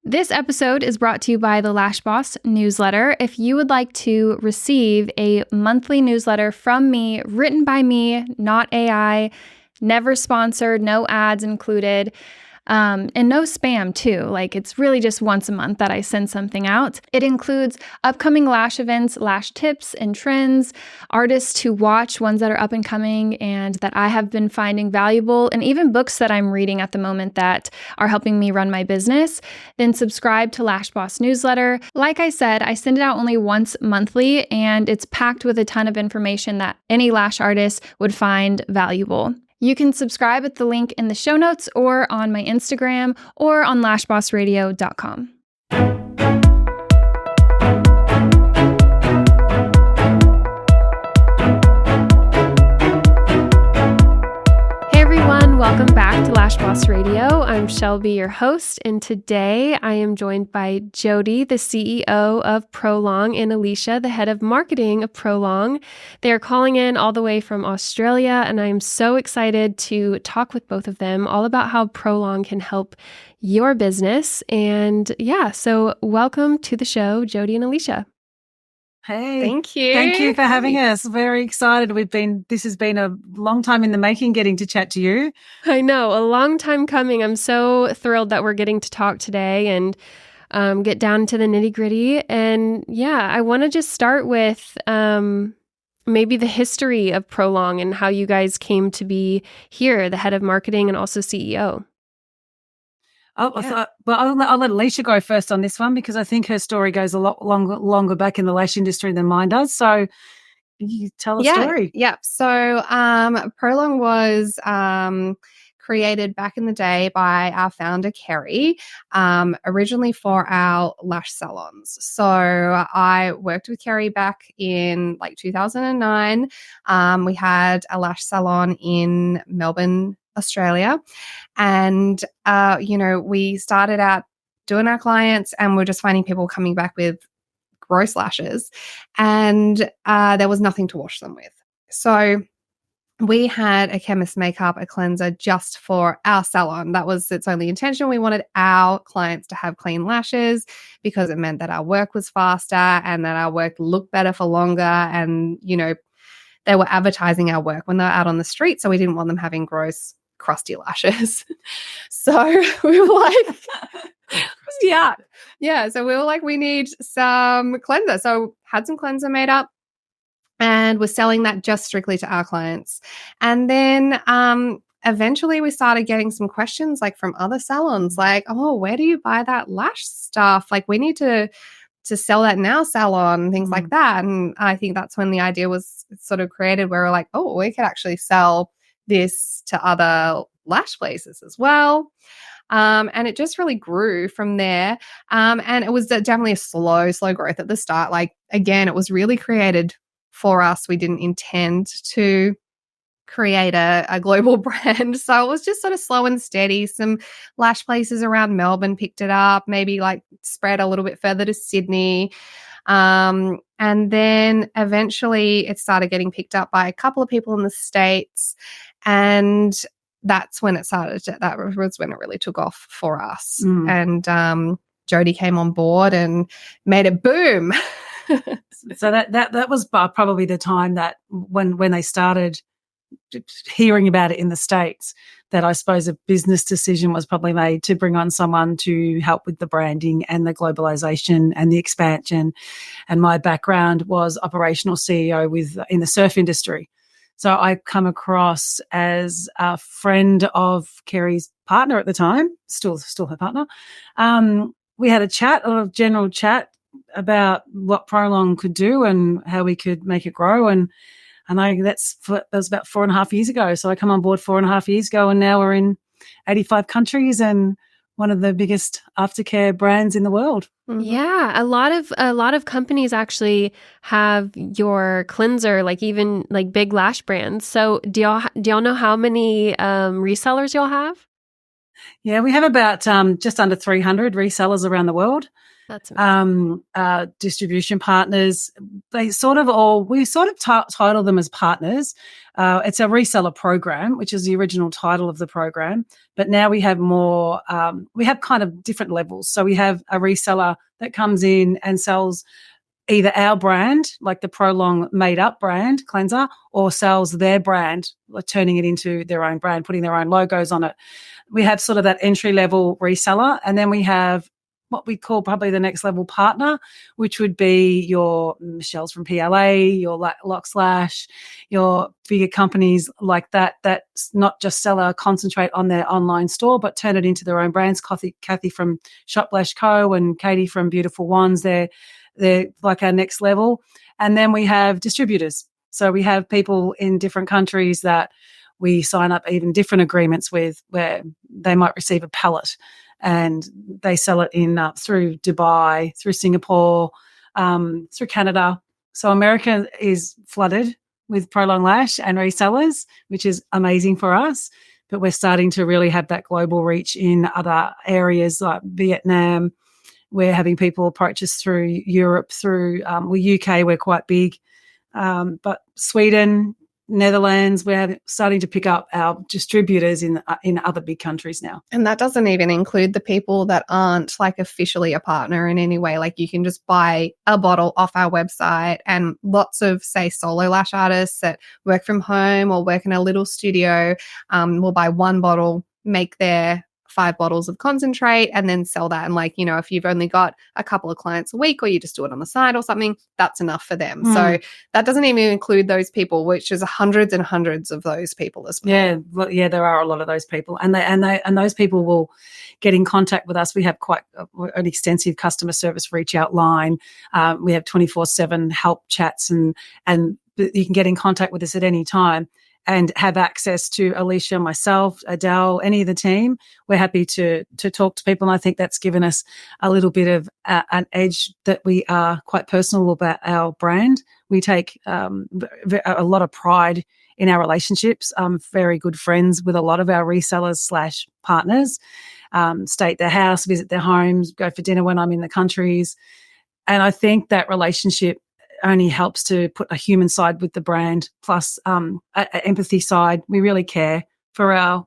This episode is brought to you by the Lash Boss newsletter. If you would like to receive a monthly newsletter from me, written by me, not AI, never sponsored, no ads included, and no spam too. Like, it's really just once a month that I send something out. It includes upcoming lash events, lash tips and trends, artists to watch, ones that are up and coming and that I have been finding valuable, and even books that I'm reading at the moment that are helping me run my business. Then subscribe to Lash Boss newsletter. Like I said, I send it out only once monthly, and it's packed with a ton of information that any lash artist would find valuable. You can subscribe at the link in the show notes or on my Instagram or on lashbossradio.com. Welcome back to Lash Boss Radio. I'm Shelby, your host, and today I am joined by Jodi, the CEO of Prolong, and Alicia, the head of marketing of Prolong. They are calling in all the way from Australia, and I am so excited to talk with both of them all about how Prolong can help your business. And yeah, so welcome to the show, Jodi and Alicia. Hey, thank you. Thank you for having us. Very excited. This has been a long time in the making, getting to chat to you. I know, a long time coming. I'm so thrilled that we're getting to talk today and get down to the nitty gritty. And yeah, I want to just start with maybe the history of Prolong and how you guys came to be here, the head of marketing and also CEO. I'll let Alicia go first on this one because I think her story goes a lot longer back in the lash industry than mine does. So you tell a story. Yeah. So Prolong was created back in the day by our founder, Kerry, originally for our lash salons. So I worked with Kerry back in 2009. We had a lash salon in Melbourne, Australia. And, we started out doing our clients and we're just finding people coming back with gross lashes and there was nothing to wash them with. So we had a chemist makeup, a cleanser just for our salon. That was its only intention. We wanted our clients to have clean lashes because it meant that our work was faster and that our work looked better for longer. And, they were advertising our work when they were out on the street. So we didn't want them having gross, crusty lashes. So we were like, So we were like, we need some cleanser. So had some cleanser made up and was selling that just strictly to our clients. And then eventually we started getting some questions from other salons, oh, where do you buy that lash stuff? We need to sell that in our salon, things like that. And I think that's when the idea was sort of created where we're like, oh, we could actually sell this to other lash places as well. And it just really grew from there. And it was definitely a slow growth at the start. Again, it was really created for us. We didn't intend to create a global brand. So it was just sort of slow and steady. Some lash places around Melbourne picked it up, maybe spread a little bit further to Sydney. And then eventually it started getting picked up by a couple of people in the States. And that's when that was when it really took off for us. And Jodi came on board and made it boom. So that was probably the time that when they started hearing about it in the States, that I suppose a business decision was probably made to bring on someone to help with the branding and the globalization and the expansion. And my background was operational CEO in the surf industry. So I come across as a friend of Kerry's partner at the time, still her partner. We had a general chat about what Prolong could do and how we could make it grow. And that was about 4.5 years ago. So I come on board 4.5 years ago, and now we're in 85 countries and one of the biggest aftercare brands in the world. Yeah, a lot of companies actually have your cleanser, even big lash brands. So do y'all know how many resellers y'all have? Yeah, we have about just under 300 resellers around the world. That's amazing. Distribution partners. We sort of title them as partners. It's a reseller program, which is the original title of the program. But now we have more. We have kind of different levels. So we have a reseller that comes in and sells either our brand, like the Prolong Made Up brand cleanser, or sells their brand, like turning it into their own brand, putting their own logos on it. We have sort of that entry level reseller, and then we have what we call probably the next level partner, which would be your Michelle's from PLA, your Locks Lash, your bigger companies like that, that's not just sell a concentrate on their online store, but turn it into their own brands. Kathy from Shop Lash Co. and Katie from Beautiful Wands, they're like our next level. And then we have distributors. So we have people in different countries that we sign up even different agreements with, where they might receive a pallet and they sell it in through Dubai, through Singapore, through Canada. So America is flooded with Prolong Lash and resellers, which is amazing for us. But we're starting to really have that global reach in other areas like Vietnam. We're having people approach us through Europe, through UK, we're quite big. But Sweden, Netherlands, we're starting to pick up our distributors in other big countries now. And that doesn't even include the people that aren't like officially a partner in any way. Like you can just buy a bottle off our website, and lots of, say, solo lash artists that work from home or work in a little studio will buy one bottle, make their 5 bottles of concentrate, and then sell that. And like, you know, if you've only got a couple of clients a week, or you just do it on the side or something, that's enough for them. So that doesn't even include those people, which is hundreds and hundreds of those people as well. Yeah, there are a lot of those people, and those people will get in contact with us. We have quite an extensive customer service reach out line. We have 24/7 help chats, and you can get in contact with us at any time and have access to Alicia, myself, Adele, any of the team. We're happy to talk to people. And I think that's given us a little bit of an edge, that we are quite personal about our brand. We take a lot of pride in our relationships. I'm very good friends with a lot of our resellers / partners, stay at their house, visit their homes, go for dinner when I'm in the countries. And I think that relationship only helps to put a human side with the brand, plus an empathy side. We really care for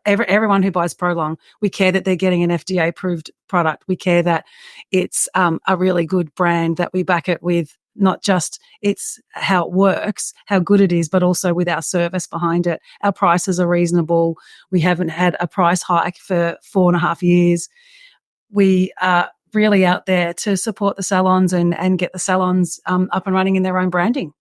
everyone who buys Prolong. We care that they're getting an FDA approved product. We care that it's a really good brand, that we back it with not just it's how it works, how good it is, but also with our service behind it. Our prices are reasonable. We haven't had a price hike for 4.5 years. We are really out there to support the salons and get the salons up and running in their own branding.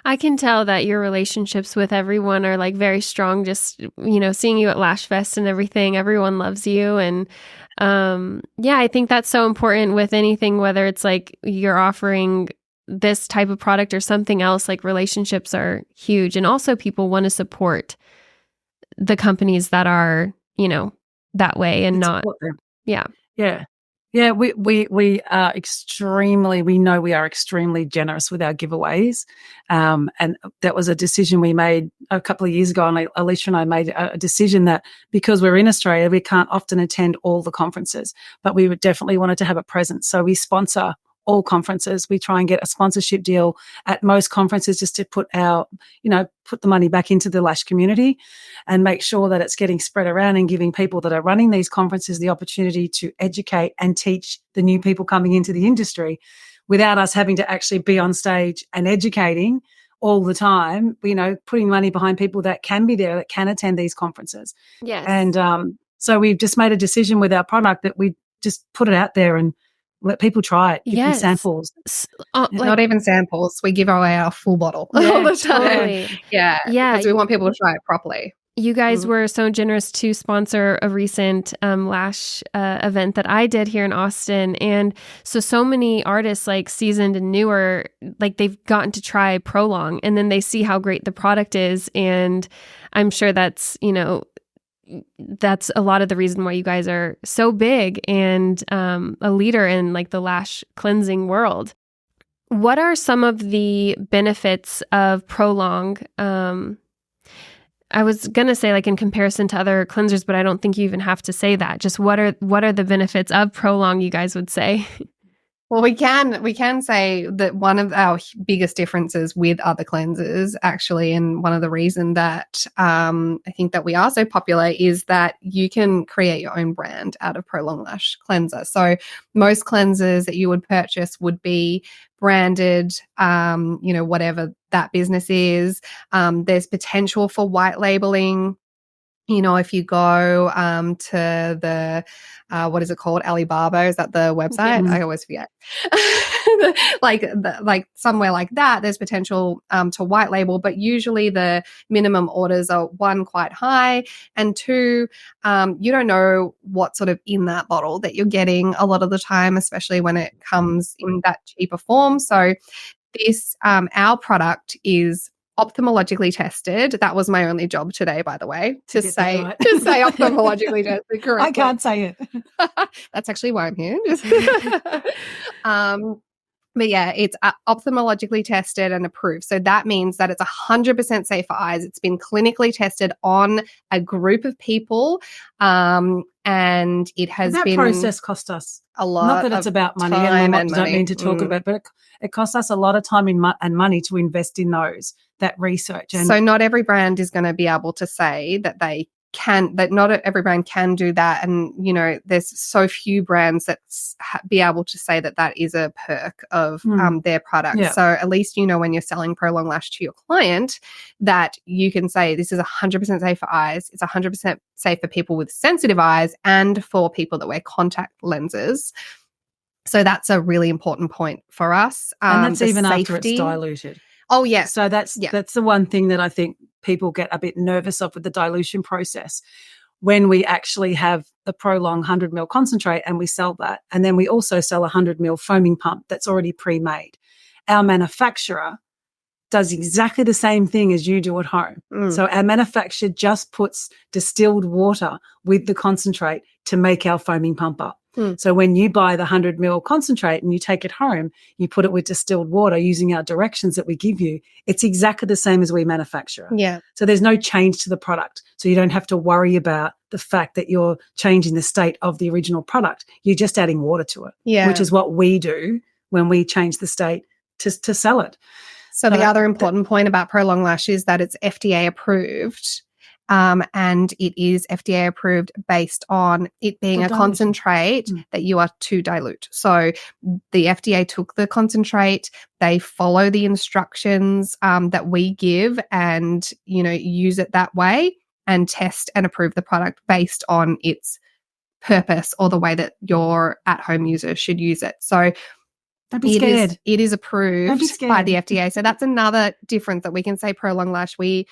I can tell that your relationships with everyone are like very strong. Just, you know, seeing you at Lash Fest and everything, everyone loves you. And I think that's so important with anything, whether it's like you're offering this type of product or something else. Like relationships are huge. And also people want to support the companies that are, you know, that way and not. Yeah, we are we know we are extremely generous with our giveaways. And that was a decision we made a couple of years ago. And Alicia and I made a decision that because we're in Australia, we can't often attend all the conferences, but we would definitely wanted to have a presence. So we sponsor all conferences. We try and get a sponsorship deal at most conferences, just to put the money back into the lash community and make sure that it's getting spread around, and giving people that are running these conferences the opportunity to educate and teach the new people coming into the industry without us having to actually be on stage and educating all the time, you know, putting money behind people that can be there, that can attend these conferences. Yes. And so we've just made a decision with our product that we just put it out there and let people try it, give them samples. Not even samples. We give away our full bottle all the time. Totally. Yeah. Because we want people to try it properly. You guys were so generous to sponsor a recent lash event that I did here in Austin. And so many artists, like seasoned and newer, like they've gotten to try Prolong, and then they see how great the product is. And I'm sure that's, you know, that's a lot of the reason why you guys are so big and a leader in like the lash cleansing world. What are some of the benefits of Prolong? I was going to say like in comparison to other cleansers, but I don't think you even have to say that. Just what are the benefits of Prolong, you guys would say? Well, we can say that one of our biggest differences with other cleansers, actually, and one of the reason that I think that we are so popular is that you can create your own brand out of Prolong Lash cleanser. So most cleansers that you would purchase would be branded, whatever that business is. There's potential for white labeling. If you go to the, what is it called? Alibaba, is that the website? Mm-hmm. I always forget. like somewhere like that, there's potential to white label, but usually the minimum orders are one, quite high, and two, you don't know what's sort of in that bottle that you're getting a lot of the time, especially when it comes in that cheaper form. So this, our product is ophthalmologically tested. That was my only job today, by the way, to say ophthalmologically tested correctly. I can't say it. That's actually why I'm here. But yeah, it's ophthalmologically tested and approved. So that means that it's 100% safe for eyes. It's been clinically tested on a group of people, and it has been. That process cost us a lot. Not that it's about money, and I don't mean to talk about it, but it costs us a lot of time and money to invest in that research. And so not every brand is going to be able to say that they can, that not every brand can do that. And, there's so few brands that be able to say that that is a perk of their product. Yeah. So at least, when you're selling Prolong Lash to your client, that you can say this is 100% safe for eyes. It's 100% safe for people with sensitive eyes and for people that wear contact lenses. So that's a really important point for us. And that's even after it's diluted. Oh, yeah. So that's the one thing that I think people get a bit nervous of with the dilution process. When we actually have the Prolong 100 ml concentrate and we sell that, and then we also sell a 100 ml foaming pump that's already pre-made. Our manufacturer does exactly the same thing as you do at home. So our manufacturer just puts distilled water with the concentrate to make our foaming pump up. So when you buy the 100 ml concentrate and you take it home, you put it with distilled water using our directions that we give you. It's exactly the same as we manufacture. Yeah. So there's no change to the product. So you don't have to worry about the fact that you're changing the state of the original product. You're just adding water to it, which is what we do when we change the state to sell it. So the other important point about Prolong Lash is that it's FDA approved. And it is FDA approved based on it being a concentrate that you are to dilute. So the FDA took the concentrate, they follow the instructions that we give and, use it that way and test and approve the product based on its purpose or the way that your at-home user should use it. So don't be scared. It is approved by the FDA. So that's another difference that we can say Prolong Lash. We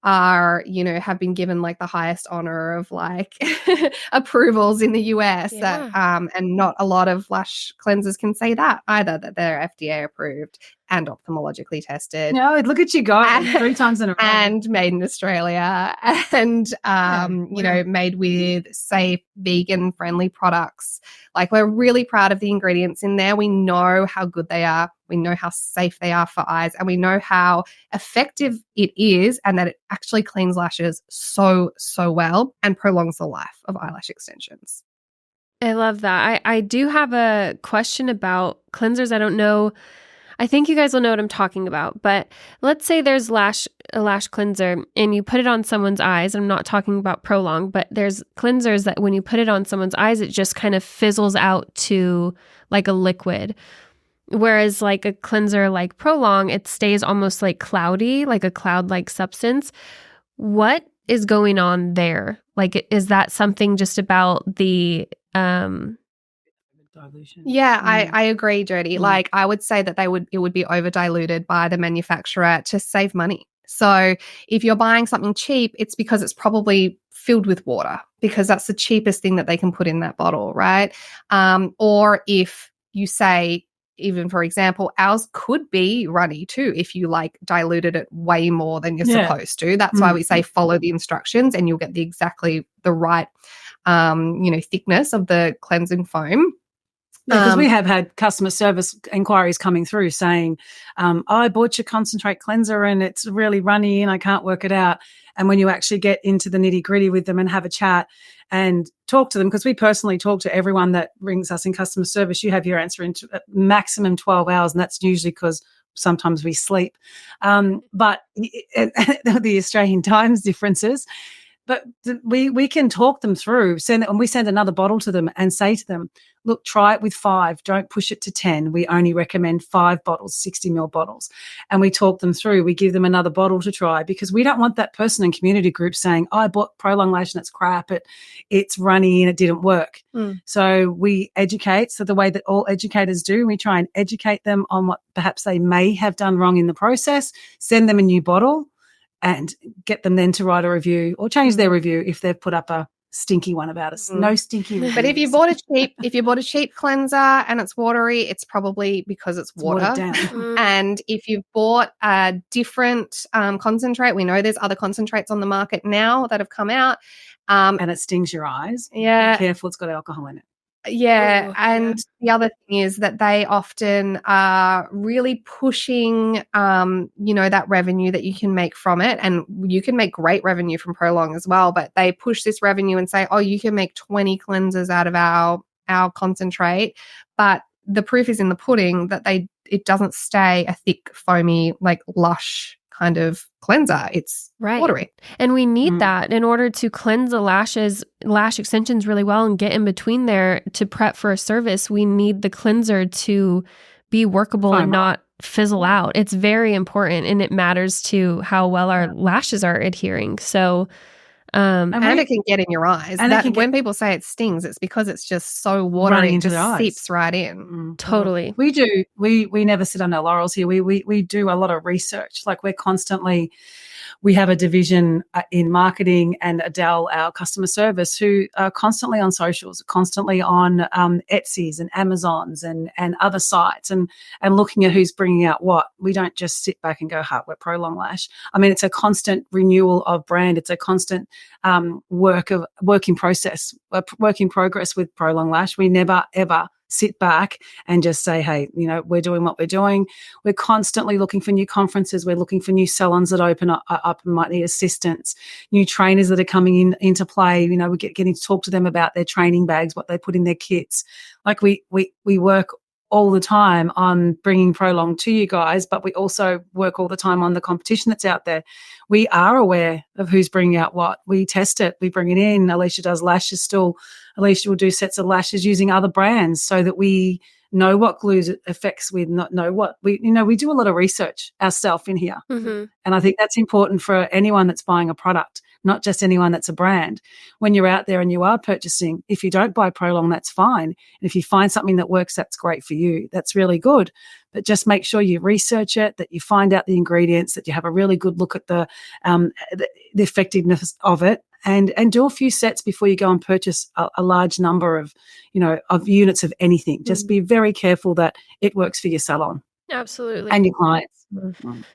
are, have been given like the highest honor of like approvals in the US that, and not a lot of lash cleansers can say that either, that they're FDA approved and ophthalmologically tested. No, look at you guys 3 times in a row. And made in Australia and, made with safe, vegan friendly products. Like we're really proud of the ingredients in there. We know how good they are. We know how safe they are for eyes, and we know how effective it is and that it actually cleans lashes so, so well and prolongs the life of eyelash extensions. I love that. I do have a question about cleansers. I don't know. I think you guys will know what I'm talking about, but let's say there's a lash cleanser and you put it on someone's eyes. I'm not talking about Prolong, but there's cleansers that when you put it on someone's eyes, it just kind of fizzles out to like a liquid. Whereas like a cleanser like Prolong, it stays almost like cloudy, like a cloud-like substance. What is going on there? Like, is that something just about the dilution? Yeah, I agree, Jodi. Like I would say that it would be over diluted by the manufacturer to save money. So if you're buying something cheap, it's because it's probably filled with water because that's the cheapest thing that they can put in that bottle, right? Or if you say, even for example, ours could be runny too if you like diluted it way more than you're supposed to. That's why we say follow the instructions and you'll get exactly the right thickness of the cleansing foam. Because we have had customer service inquiries coming through saying, I bought your concentrate cleanser and it's really runny and I can't work it out. And when you actually get into the nitty gritty with them and have a chat and talk to them, because we personally talk to everyone that rings us in customer service, you have your answer in maximum 12 hours. And that's usually because sometimes we sleep. But the Australian times differences. But we can talk them through, and we send another bottle to them and say to them, look, try it with 5. Don't push it to 10. We only recommend 5 bottles, 60 ml bottles. And we talk them through. We give them another bottle to try, because we don't want that person in community group saying, I bought Prolong Lash and it's crap. It's runny and it didn't work. So we educate. So the way that all educators do, we try and educate them on what perhaps they may have done wrong in the process, send them a new bottle, and get them then to write a review or change their review if they've put up a stinky one about us. No stinky reviews. But if you bought a cheap cleanser and it's watery, it's probably because it's water. Down. And if you've bought a different concentrate, we know there's other concentrates on the market now that have come out. And it stings your eyes. Yeah. Be careful, it's got alcohol in it. Yeah. The other thing is that they often are really pushing, that revenue that you can make from it. And you can make great revenue from Prolong as well, but they push this revenue and say, oh, you can make 20 cleansers out of our concentrate. But the proof is in the pudding that it doesn't stay a thick, foamy, like lush kind of cleanser. It's watery. And we need that in order to cleanse the lash extensions really well and get in between there to prep for a service. We need the cleanser to be workable and not fizzle out. It's very important, and it matters to how well our lashes are adhering. So and it can get in your eyes. And when people say it stings, it's because it's just so watery, it just seeps right in. Totally. We do. We never sit on our laurels here. We do a lot of research. Like we have a division in marketing and Adele, our customer service, who are constantly on socials, constantly on Etsy's and Amazon's and other sites and looking at who's bringing out what. We don't just sit back and go, we're Prolong Lash. I mean, it's a constant renewal of brand. It's a constant work in progress with Prolong Lash. We never, ever sit back and just say, hey, we're doing what we're doing. We're constantly looking for new conferences. We're looking for new salons that open up and might need assistance, new trainers that are coming into play. We're getting to talk to them about their training bags, what they put in their kits. Like we work all the time on bringing Prolong to you guys, but we also work all the time on the competition that's out there. We are aware of who's bringing out what. We test it. We bring it in. Alicia does lashes still. Alicia will do sets of lashes using other brands so that we know what glues it affects with, not know what. We do a lot of research ourselves in here. And I think that's important for anyone that's buying a product, not just anyone that's a brand. When you're out there and you are purchasing, if you don't buy Prolong, that's fine. And if you find something that works, that's great for you. That's really good. But just make sure you research it, that you find out the ingredients, that you have a really good look at the effectiveness of it, and do a few sets before you go and purchase a large number of units of anything. Just be very careful that it works for your salon. Absolutely. And your clients.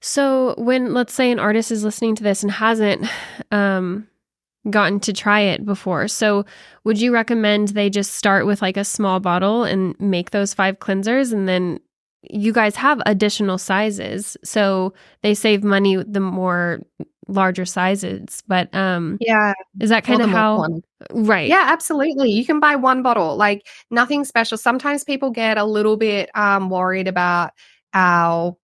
So when, let's say, an artist is listening to this and hasn't gotten to try it before, so would you recommend they just start with like a small bottle and make those 5 cleansers, and then you guys have additional sizes, so they save money the more larger sizes, but is that kind of how? Right. Yeah, absolutely. You can buy one bottle, like nothing special. Sometimes people get a little bit worried about our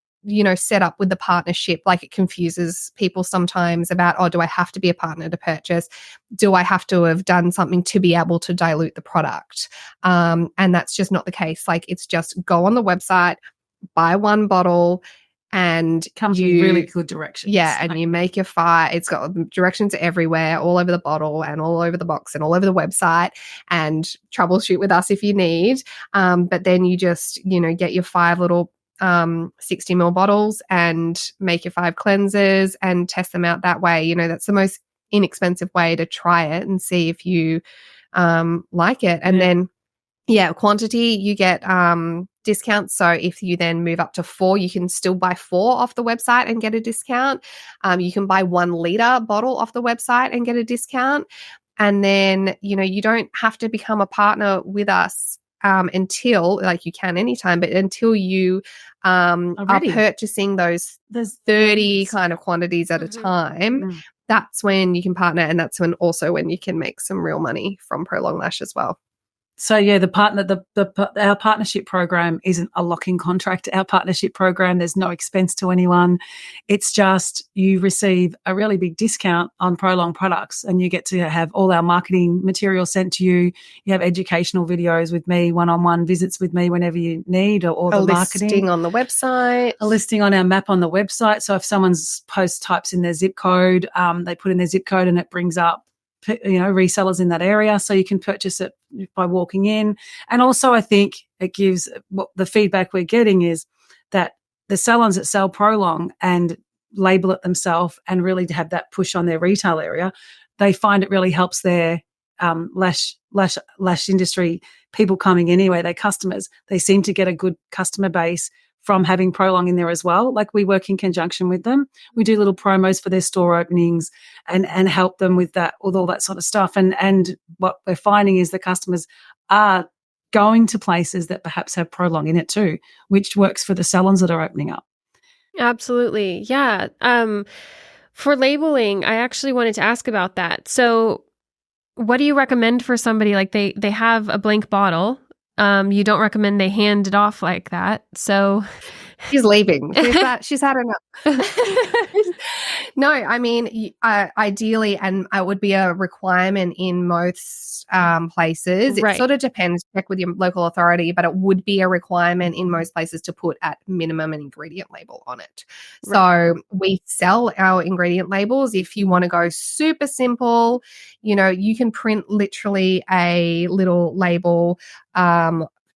set up with the partnership. Like, it confuses people sometimes about, do I have to be a partner to purchase? Do I have to have done something to be able to dilute the product? And that's just not the case. Like, it's just go on the website, buy one bottle, and comes with really good directions. Yeah, and you make your 5. It's got directions everywhere, all over the bottle and all over the box and all over the website, and troubleshoot with us if you need. But then you just, get your 5 little 60 ml bottles and make your 5 cleansers and test them out that way. That's the most inexpensive way to try it and see if you like it. And then quantity, you get discounts. So if you then move up to 4, you can still buy 4 off the website and get a discount. You can buy 1 liter bottle off the website and get a discount. And then, you don't have to become a partner with us until, like, you can anytime, but until you are purchasing those 30 kind of quantities at a time. that's when you can partner, and that's when also when you can make some real money from Prolong Lash as well. So yeah, our partnership program isn't a lock-in contract. Our partnership program, there's no expense to anyone. It's just you receive a really big discount on Prolong products, and you get to have all our marketing material sent to you. You have educational videos with me, one-on-one visits with me whenever you need, or the marketing. A listing on the website. A listing on our map on the website. So if someone's post types in their zip code, they put in their zip code and it brings up resellers in that area, so you can purchase it by walking in. And also I think it gives, what the feedback we're getting is that the salons that sell Prolong and label it themselves and really to have that push on their retail area, they find it really helps their lash industry people coming anyway, their customers. They seem to get a good customer base from having Prolong in there as well. Like, we work in conjunction with them. We do little promos for their store openings and help them with all that sort of stuff. And what we're finding is the customers are going to places that perhaps have Prolong in it too, which works for the salons that are opening up. Absolutely. Yeah. For labeling, I actually wanted to ask about that. So what do you recommend for somebody, like they have a blank bottle? You don't recommend they hand it off like that. So she's leaving. She's had enough. No, I mean, ideally, and it would be a requirement in most places. It sort of depends. Check with your local authority, but it would be a requirement in most places to put at minimum an ingredient label on it. Right. So we sell our ingredient labels. If you want to go super simple, you can print literally a little label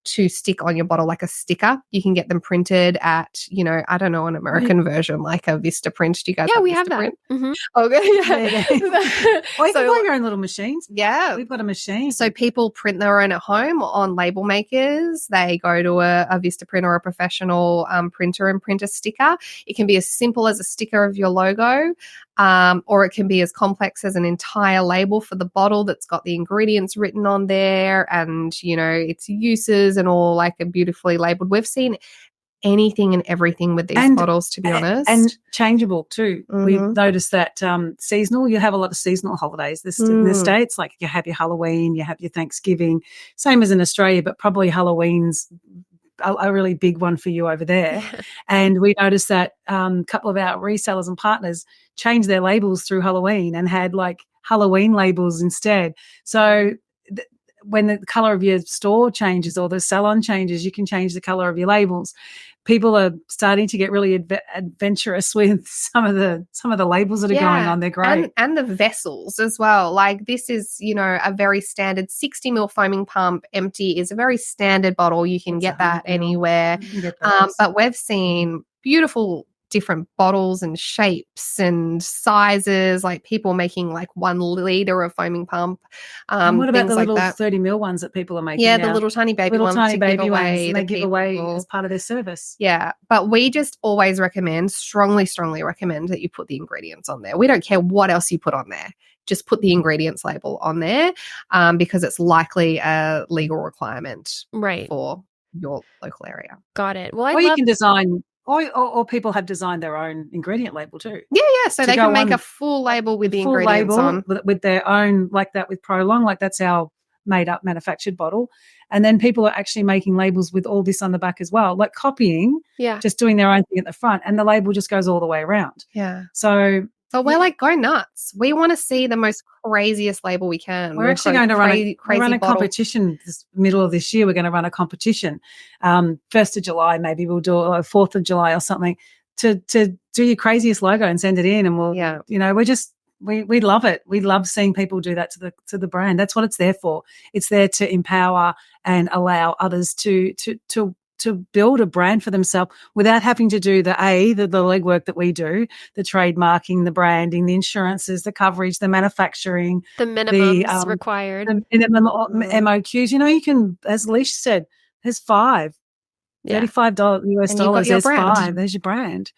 to stick on your bottle, like a sticker. You can get them printed at, I don't know, an American version, like a Vista Print. Do you guys have we Vista have that. Print? Mm-hmm. Okay. Yeah. Or you can buy your own little machines. Yeah. We've got a machine. So people print their own at home on label makers. They go to a Vista Print or a professional printer and print a sticker. It can be as simple as a sticker of your logo, or it can be as complex as an entire label for the bottle that's got the ingredients written on there and, its uses and all, like, a beautifully labeled. We've seen anything and everything with these bottles, to be honest. And changeable too. Mm-hmm. We've noticed that seasonal, you have a lot of seasonal holidays in the States. Like, you have your Halloween, you have your Thanksgiving, same as in Australia, but probably Halloween's a really big one for you over there. And we noticed that a couple of our resellers and partners changed their labels through Halloween and had like Halloween labels instead. So when the color of your store changes or the salon changes, you can change the color of your labels. People are starting to get really adventurous with some of the labels that are going on. They're great. And the vessels as well. Like, this is, a very standard 60 ml foaming pump empty is a very standard bottle. You can get that anywhere. But we've seen beautiful different bottles and shapes and sizes, like people making like 1 liter of foaming pump. And what about the little like 30 ml ones that people are making? Yeah, the little tiny baby ones. Tiny baby ones, and they give away as part of their service. Yeah, but we just always strongly recommend that you put the ingredients on there. We don't care what else you put on there. Just put the ingredients label on there, because it's likely a legal requirement for your local area. Got it. Well, you can design. Or people have designed their own ingredient label too. Yeah. So they can make a full label with the ingredients on. With their own, like that with Prolong, like that's our made-up manufactured bottle. And then people are actually making labels with all this on the back as well, like copying, just doing their own thing at the front, and the label just goes all the way around. Yeah. So we're like, go nuts. We want to see the most craziest label we can. We're actually going to run a competition this middle of this year. We're going to run a competition. 1st of July, maybe we'll do it, 4th of July or something, to do your craziest logo and send it in. And we'll, we love it. We love seeing people do that to the brand. That's what it's there for. It's there to empower and allow others to build a brand for themselves without having to do the legwork that we do, the trademarking, the branding, the insurances, the coverage, the manufacturing. The minimums required. The MOQs. You can, as Alicia said, there's 5. $35 US dollars, there's 5. There's your brand.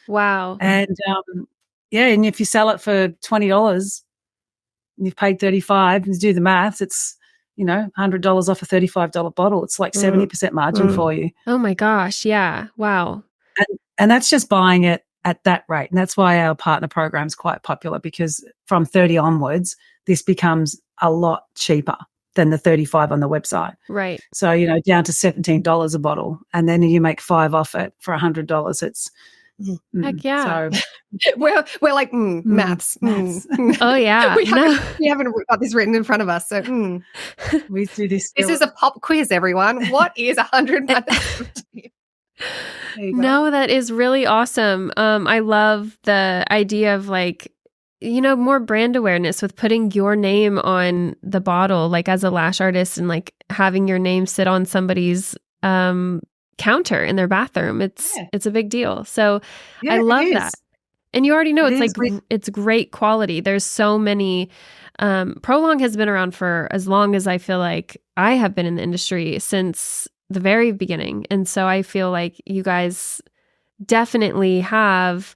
Wow. And, and if you sell it for $20 and you've paid $35, and do the maths, it's, $100 off a $35 bottle. It's like 70% margin for you. Oh my gosh. Yeah. Wow. And that's just buying it at that rate. And that's why our partner program is quite popular, because from 30 onwards, this becomes a lot cheaper than the 35 on the website. Right. So, down to $17 a bottle, and then you make 5 off it for $100. It's Heck yeah. So we're like maths. Oh yeah. we haven't got this written in front of us. So we do this. This is a pop quiz, everyone. What is 100 minus? No, that is really awesome. I love the idea of like, more brand awareness with putting your name on the bottle, like as a lash artist, and like having your name sit on somebody's counter in their bathroom. It's a big deal. So I love that. And you already know it's great quality. There's so many. Prolong has been around for as long as I feel like I have been in the industry, since the very beginning. And so I feel like you guys definitely have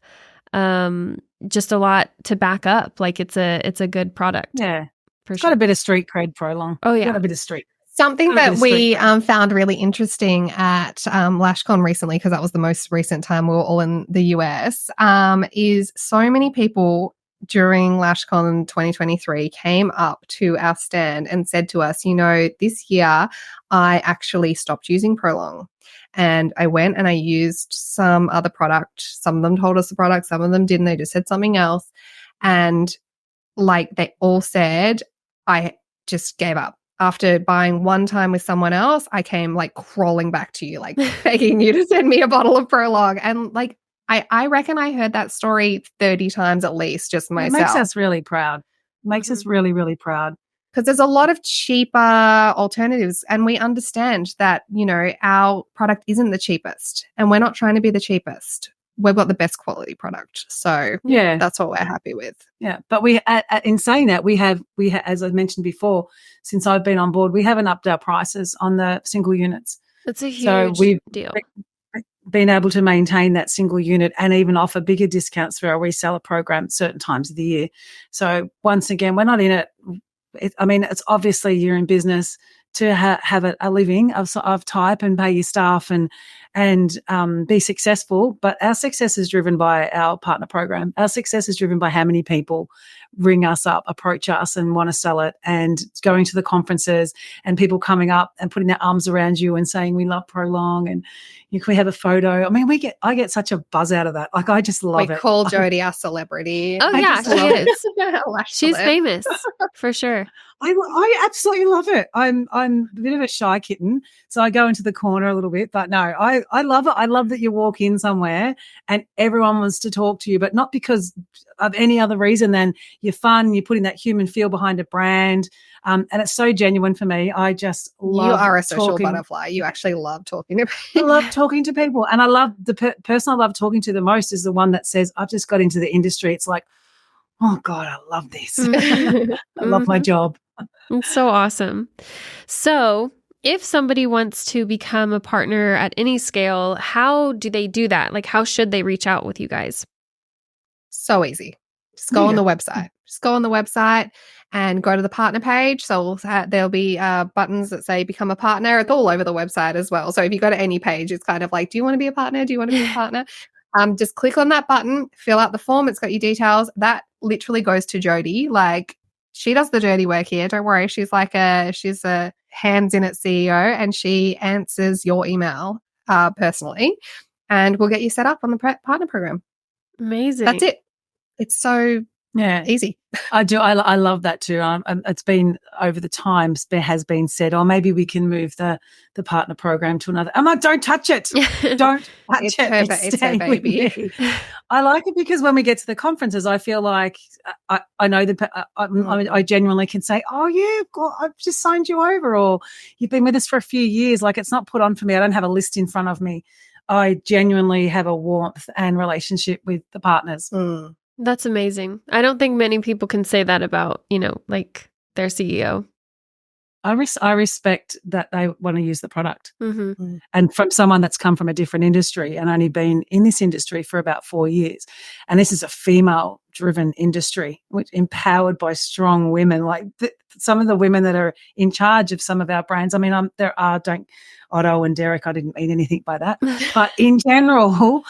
just a lot to back up. Like it's a good product. Yeah. For It's sure. got a bit of street cred, Prolong. Oh yeah. Got a bit of street. Something that we found really interesting at LashCon recently, because that was the most recent time we were all in the US, is so many people during LashCon 2023 came up to our stand and said to us, this year I actually stopped using Prolong. And I went and I used some other product. Some of them told us the product, some of them didn't. They just said something else. And like they all said, I just gave up. After buying one time with someone else, I came like crawling back to you, like begging you to send me a bottle of Prolong. And like, I reckon I heard that story 30 times at least, just myself. It makes us really proud. Makes us really, really proud. Because there's a lot of cheaper alternatives, and we understand that, our product isn't the cheapest, and we're not trying to be the cheapest. We've got the best quality product. So yeah, that's what we're happy with. Yeah. But in saying that, we have, as I mentioned before, since I've been on board, we haven't upped our prices on the single units. It's a huge deal. Been able to maintain that single unit and even offer bigger discounts for our reseller program at certain times of the year. So once again, we're not in it. It's obviously you're in business to have a living of type and pay your staff and be successful. But our success is driven by our partner program. Our success is driven by how many people ring us up, approach us and want to sell it, and going to the conferences and people coming up and putting their arms around you and saying, we love Prolong and can we have a photo? I get such a buzz out of that. Like, I just love it. We call Jodi our celebrity. Oh yeah, she is. She's famous for sure. I absolutely love it. I'm a bit of a shy kitten, so I go into the corner a little bit. But no, I love it. I love that you walk in somewhere and everyone wants to talk to you, but not because of any other reason than you're fun. You're putting that human feel behind a brand, and it's so genuine for me. I just love. You are a social butterfly. You actually love talking to people. I love talking to people, and I love the person I love talking to the most is the one that says, "I've just got into the industry." It's like, oh God, I love this. I love my job. It's so awesome. So if somebody wants to become a partner at any scale, how do they do that? Like, how should they reach out with you guys? So easy. Just go on the website. Just go on the website and go to the partner page. So there'll be buttons that say become a partner. It's all over the website as well. So if you go to any page, it's kind of like, do you want to be a partner? Do you want to be a partner? Just click on that button, fill out the form. It's got your details. That literally goes to Jodi. Like, she does the dirty work here. Don't worry. She's a hands in it CEO, and she answers your email personally, and we'll get you set up on the partner program. Amazing. That's it. It's so easy. I do. I love that too. It's been over the times there has been said, oh, maybe we can move the partner program to another. I'm like, don't touch it. Don't touch It's it. It's her baby. I like it because when we get to the conferences, I feel like I know that I genuinely can say, oh, yeah, I've just signed you over, or you've been with us for a few years. Like, it's not put on for me. I don't have a list in front of me. I genuinely have a warmth and relationship with the partners. That's amazing. I don't think many people can say that about, like their CEO. I respect that they want to use the product. Mm-hmm. And from someone that's come from a different industry and only been in this industry for about 4 years. And this is a female-driven industry, which empowered by strong women. Like some of the women that are in charge of some of our brands. I mean, Otto and Derek, I didn't mean anything by that. But in general,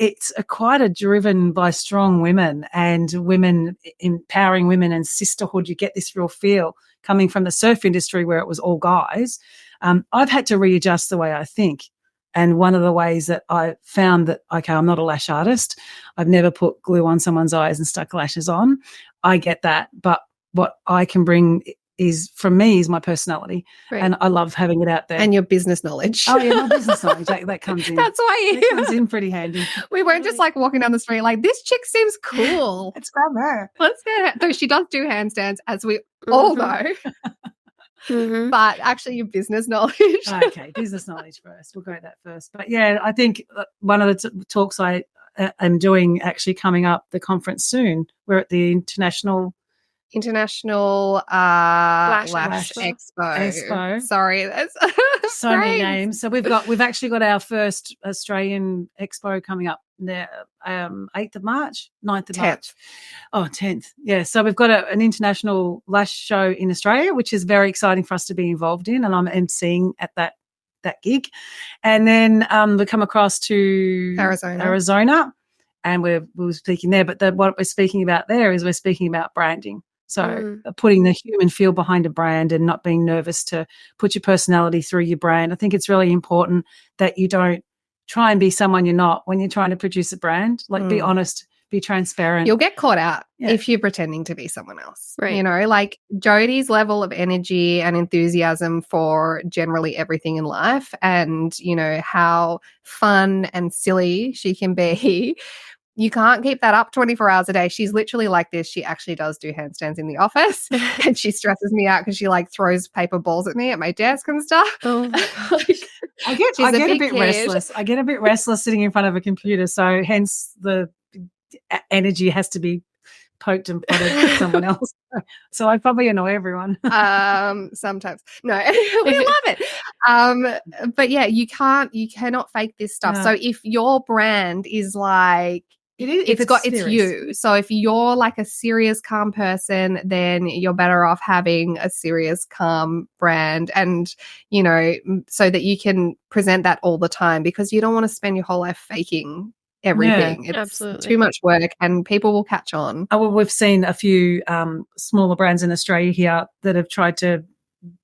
it's quite a driven by strong women and women empowering women and sisterhood. You get this real feel coming from the surf industry where it was all guys. I've had to readjust the way I think. And one of the ways that I found that, okay, I'm not a lash artist. I've never put glue on someone's eyes and stuck lashes on. I get that. But what I can bring is, from me, is my personality. Right. And I love having it out there. And your business knowledge. Oh, yeah, my business knowledge. That comes in. That's why It comes in pretty handy. we weren't just like walking down the street like, this chick seems cool. Let's grab her. Let's get her. Though she does do handstands, as we all know. But actually your business knowledge. Okay, business knowledge first. We'll go with that first. But yeah, I think one of the talks I am doing actually coming up, the conference soon. We're at the International Lash Expo. Sorry, that's so many names. So we've actually got our first Australian expo coming up now, 8th of March, 9th of 10th. March. Oh, 10th. Yeah. So we've got an international lash show in Australia, which is very exciting for us to be involved in, and I'm emceeing at that gig. And then we come across to Arizona, and we're speaking there. But what we're speaking about there is we're speaking about branding. So putting the human feel behind a brand and not being nervous to put your personality through your brand. I think it's really important that you don't try and be someone you're not when you're trying to produce a brand. Like, be honest, be transparent. You'll get caught out if you're pretending to be someone else. Right. You know, like Jodi's level of energy and enthusiasm for generally everything in life, and, you know, how fun and silly she can be. You can't keep that up 24 hours a day. She's literally like this. She actually does do handstands in the office and she stresses me out because she like throws paper balls at me at my desk and stuff. Oh my gosh. I get a bit restless. I get a bit restless sitting in front of a computer. So hence the energy has to be poked and prodded with someone else. So I probably annoy everyone. Sometimes. No, we love it. But yeah, you cannot fake this stuff. No. So if your brand is like, it's you. So if you're like a serious, calm person, then you're better off having a serious, calm brand, and, you know, so that you can present that all the time, because you don't want to spend your whole life faking everything. Yeah, it's absolutely too much work and people will catch on. Oh, well, we've seen a few smaller brands in Australia here that have tried to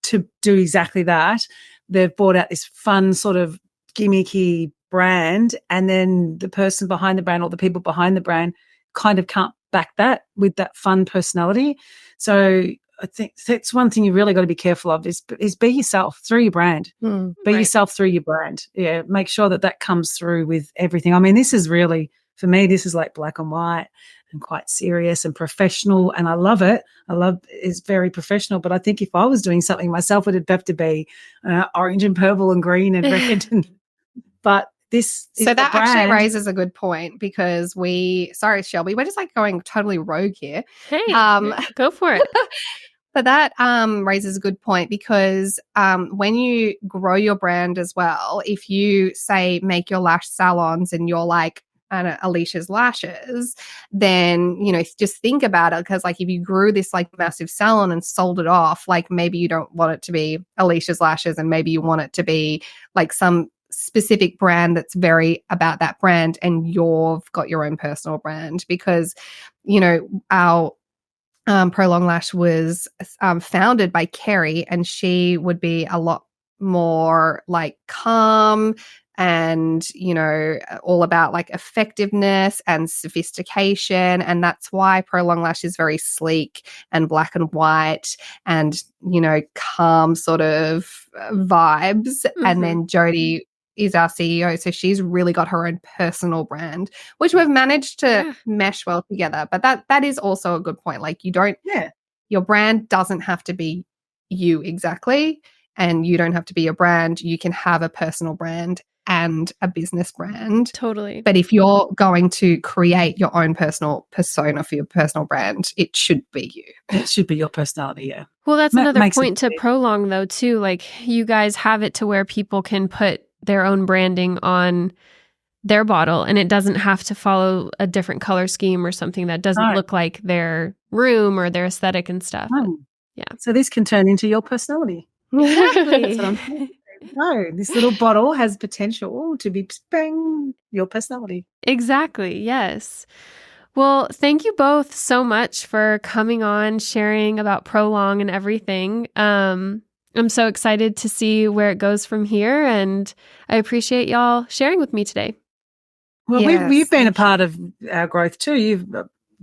do exactly that. They've brought out this fun sort of gimmicky brand, and then the person behind the brand or the people behind the brand kind of can't back that with that fun personality. So I think that's one thing you really got to be careful of is be yourself through your brand. Be yourself through your brand. Yeah, make sure that comes through with everything. I mean, this is really, for me, this is like black and white and quite serious and professional, and I love it. It's very professional, but I think if I was doing something myself, it would have to be orange and purple and green and red. But this is so that the brand. actually raises a good point, because sorry, Shelby, we're just like going totally rogue here. Hey, go for it. But that raises a good point, because when you grow your brand as well, if you say make your lash salons and you're like Alicia's Lashes, then, you know, just think about it, because like if you grew this like massive salon and sold it off, like maybe you don't want it to be Alicia's Lashes, and maybe you want it to be like some specific brand that's very about that brand, and you've got your own personal brand. Because, you know, our Prolong Lash was founded by Kerry, and she would be a lot more like calm and, you know, all about like effectiveness and sophistication. And that's why Prolong Lash is very sleek and black and white and, you know, calm sort of vibes. And then Jodi is our CEO, so she's really got her own personal brand, which we've managed to mesh well together. But that is also a good point. Like, your brand doesn't have to be you exactly, and you don't have to be your brand. You can have a personal brand and a business brand. Totally. But if you're going to create your own personal persona for your personal brand, it should be you. It should be your personality, yeah. Well, that's another point to Prolong, though, too. Like, you guys have it to where people can put their own branding on their bottle, and it doesn't have to follow a different color scheme or something that doesn't look like their room or their aesthetic and stuff. Oh. Yeah. So this can turn into your personality. Exactly. That's what I'm saying. No, this little bottle has potential to be bang your personality. Exactly. Yes. Well, thank you both so much for coming on, sharing about Prolong and everything. I'm so excited to see where it goes from here, and I appreciate y'all sharing with me today. Well, Yes, we've been a thank you. part of our growth too.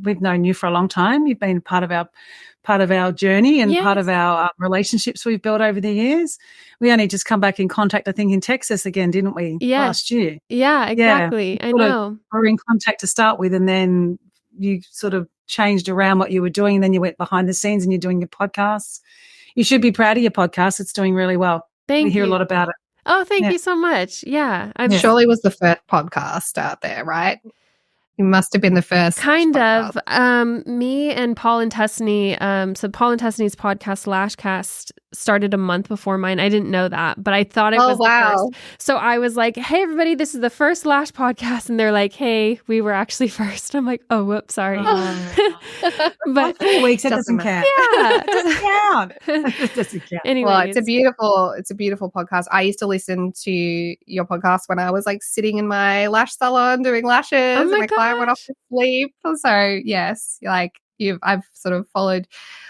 We've known you for a long time. You've been part of our journey and part of Yes. our relationships we've built over the years. We only just come back in contact, I think, in Texas again, didn't we? Yes. Last year. Yeah, exactly. I know. We were in contact to start with, and then you sort of changed around what you were doing, and then you went behind the scenes and you're doing your podcasts. You should be proud of your podcast. It's doing really well. Thank We hear you. a lot about it. Oh, thank Yeah. you so much. Yeah. I'm Surely was the first podcast out there, right? You must have been the first. kind podcast. of. Me and Paul and Tessney, so Paul and Tessney's podcast Lashcast started a month before mine. I didn't know that, but I thought it was the first. So I was like, hey everybody, this is the first Lash podcast, and they're like, hey, we were actually first. I'm like, oh, whoops, sorry. But 4 weeks, it doesn't count. Yeah. It doesn't count. It doesn't count. Anyways. Well, it's a beautiful podcast. I used to listen to your podcast when I was like sitting in my lash salon doing lashes, and my client went off to sleep. So yes, like I've sort of followed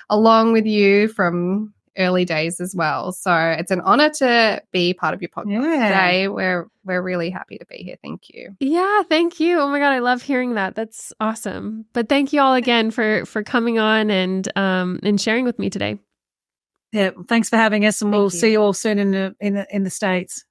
along with you from early days as well. So it's an honor to be part of your podcast today. We're really happy to be here. Thank you. Yeah, thank you. Oh my God, I love hearing that. That's awesome. But thank you all again for coming on and sharing with me today. Yeah, thanks for having us, and we'll see you all soon in the States.